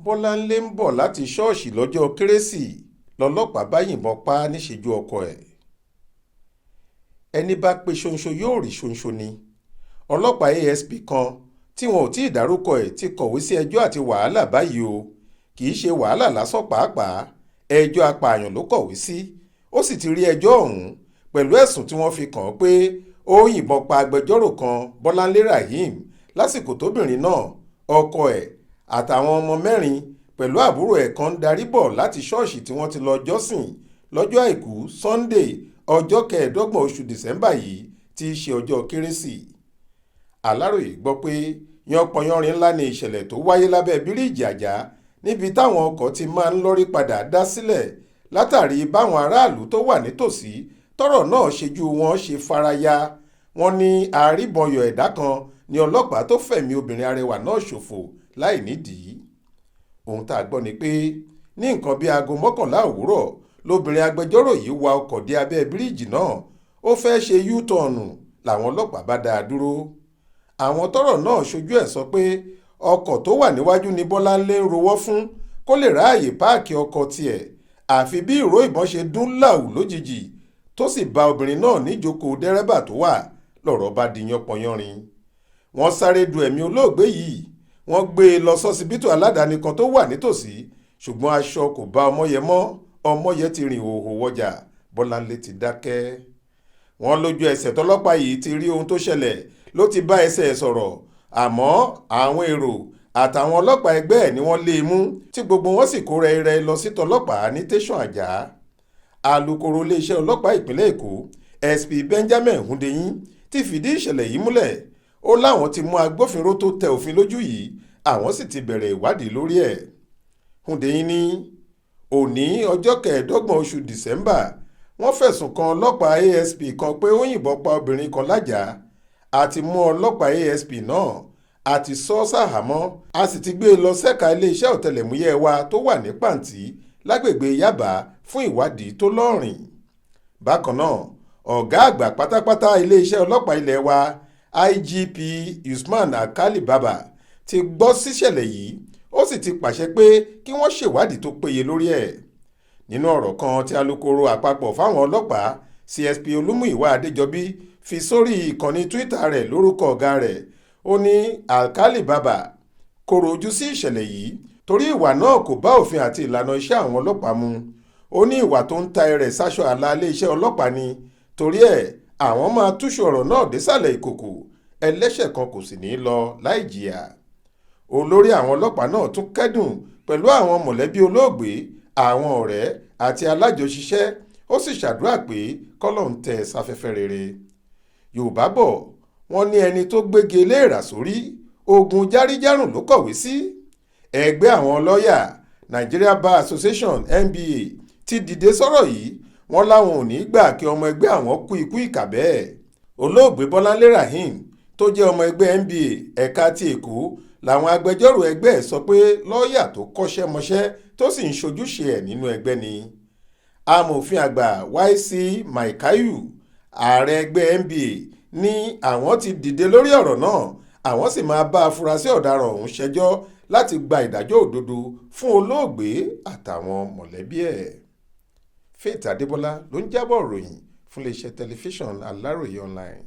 Bọlanle ń bọ̀ láti ṣọ́ọ̀ṣì lọ́jọ́ Keresi lọ́lọ́pàá bá yìnbọn pa á níṣejú ọkọ ẹ̀. Ẹni bá pe ṣonṣo yóò rí ṣonṣo ni. Ọlọ́pàá ASP kan tí wọn ò tí ì dárúkọ ẹ̀ ti kọ̀wé sí ẹjọ́ àti wàhálà báyìí o. Kì í ṣe wàhálà lásán pàápàá, ẹjọ́ apààyàn ló kọ̀wé sí. Ó sì ti rí ẹjọ́ ọ̀hún pẹ̀lú ẹ̀sùn tí wọ́n fi kàn án pé ó yìnbọn pa agbẹjọ́rò kan Bọlanle lásìkò tóbìnrin náà, ọkọ ẹ̀ àtàwọn ọmọ mẹ́rin pẹ̀lú àbúrò ẹ̀ kan ń darí bọ̀ láti ṣọ́ọ̀ṣì tí wọ́n ti lọ jọ́sìn lọ́jọ́ àìkú Sunday ọjọ́ 25 oṣù December yìí tí í ṣe ọjọ́ Keresi. Aláròyé gbọ́ pé yanpanyanrin ńlá ni ìṣẹ̀lẹ̀ tó wáyé lábẹ́ bíríìjì àjà níbi táwọn ọkọ̀ ti máa ń lọ́rí padà dá sílẹ̀ látàrí báwọn aráàlú tó wà nítòsí tọ́rọ̀ náà ṣejú wọn ṣe faraya. Wọ́n ní àríbọnyọ̀ ẹ̀dá kan ni ọlọ́pàá tó fẹ̀mí obìnrin arẹwà náà ṣòfò láì nídìí. Ohun tá a gbọ́ ni pé ní nǹkan bíi aago 11 òwúrọ̀ lobìnrin agbẹjọ́rò yìí wa ọkọ̀ dé abẹ́ bíríìjì náà. Ó fẹ́ ṣe U-tọ̀ọ̀nù làwọn ọlọ́pàá bá dá a dúró. Àwọn tọ́rọ̀ náà ṣojú ẹ̀ sọ pé ọkọ̀ tó wà níwájú ni Bọlanle ń rowọ́ fún kó lè ráàyè páàkì ọkọ̀ tiẹ̀. Àfi bí ìró ìbọn ṣe dún láwù lójijì tó sì bá obìnrin náà níjókòó dẹ́rẹ́bà tó wà lọ́rọ̀ bá di yanpanyanrin. Wọ́n sáré du ẹ̀mí olóògbé yìí. Wọ́n gbé e lọ sọ́sibítù aládàáni kan tó wà nítòsí, ṣùgbọ́n aṣọ kò bá ọmọyẹ mọ́. Ọmọyẹ ti rìn hòhò wọjà, Bọlanle ti dákẹ́. Wọ́n lójú ẹsẹ̀ tọ́lọ́pàá yìí ti rí ohun tó ṣẹlẹ̀ ló ti bá ẹsẹ̀ ẹ̀ sọ̀rọ̀, àmọ́ àwọn èrò àtàwọn ọlọ́pàá ẹgbẹ́ ẹ̀ ni wọ́n lé e mú tí gbogbo wọn sì kó rẹ́rẹ́ lọ sí tọlọ́pàá ní tẹ̀sán àjà. Alukoro iléeṣẹ́ ọlọ́pàá ìpínlẹ̀ Èkó SP Benjamin Hundeyin ti fìdí ìṣẹ̀lẹ̀ yìí múlẹ̀. Ó láwọn ti mú agbófinró tó tẹ òfin lójú yìí, àwọn sì ti bẹ̀rẹ̀ ìwádìí lórí ẹ̀. Hundeyin ní òní ọjọ́ 25 oṣù December wọ́n fẹ̀sùn kan ọlọ́pàá ASP kan pé ó yìnbọn pa obìnrin kan lájà. A ti mú ọlọ́pàá ASP náà, a ti sọ sáhàámọ́, a sì ti gbé e lọ ṣẹ́ka iléeṣẹ́ ọ̀tẹlẹ̀múyẹ́ wa tó wà ní Pàǹtí lágbègbè Yábà fún ìwádìí tó lọ́rìn. Bákan náà, ọ̀gá àgbà pátápátá iléeṣẹ́ ọlọ́pàá ilẹ̀ wa IGP Usman Alkali Baba ti gbọ́ síṣẹ̀lẹ̀ yìí, ó sì ti pàṣẹ pé kí wọ́n ṣèwádìí tó péye lórí ẹ̀. Nínú ọ̀rọ̀ kan tí alukoro àpapọ̀ fáwọn ọlọ́pàá CSP Olúmúyìwá Adéjọbí fi sórí ìkànnì Twitter rẹ̀ lórúkọ ọ̀gá rẹ̀, ó ní Alkali Baba kọ̀rọ̀ ojú sí ìṣẹ̀lẹ̀ yìí torí ìwà náà kò bá òfin àti ìlànà iṣẹ́ àwọn ọlọ́pàá mu. Ó ní ìwà tó ń ta ẹrẹ̀ sáṣọ àlà iléeṣẹ́ ọlọ́pàá ni, torí ẹ̀ àwọn máa túṣu ọ̀rọ̀ náà désàlẹ̀ ìkòkò, ẹlẹ́ṣẹ̀ kan kò sì ní lọ láì jìyà. Olórí àwọn ọlọ́pàá náà tún kẹ́dùn pẹ̀lú àwọn mọ̀lẹ́bí olóògbé, àwọn ọ̀rẹ́ àti alájọṣiṣẹ́. Ó sì ṣàdúrà pé k'Ọlọ́run tẹ́ sáfẹ́fẹ́ rere. Yorùbá bọ̀ wọ́n ní ẹni tó gbégi eléèrà sórí ogun járíjárùn ló kọ̀wé sí. Ẹgbẹ́ àwọn lọ́ọ̀yà Nigeria Bar Association NBA ti dìde sọ̀rọ̀ yìí. Wọ́n láwọn ò ní gbà kí ọmọ ẹgbẹ́ àwọn kú ikú ìkà bẹ́ẹ̀. Olóògbé Bọlanle tó jẹ́ ọmọ ẹgbẹ́ NBA ẹ̀ka ti Èkó làwọn agbẹjọ́rò ẹgbẹ́ ẹ̀ sọ pé lọ́ọ̀yà tó kọ́ṣẹ́ mọṣẹ́ tó sì ń ṣojúṣe ẹ̀ nínú ẹgbẹ́ ni. Amòfin àgbà YC Maikayu, ààrẹ ẹgbẹ́ NBA, ní àwọn ti dìde lórí ọ̀rọ̀ náà, àwọn sì máa bá afurasí ọ̀daràn ọ̀hún ṣẹjọ́ láti gba ìdájọ́ òdodo fún olóògbé àtàwọn mọ̀lẹ́bí ẹ̀. Faith Adébọ́lá ló ń jábọ̀ ròyìn fún iléeṣẹ́ tẹlifíṣàn Aláròyé online.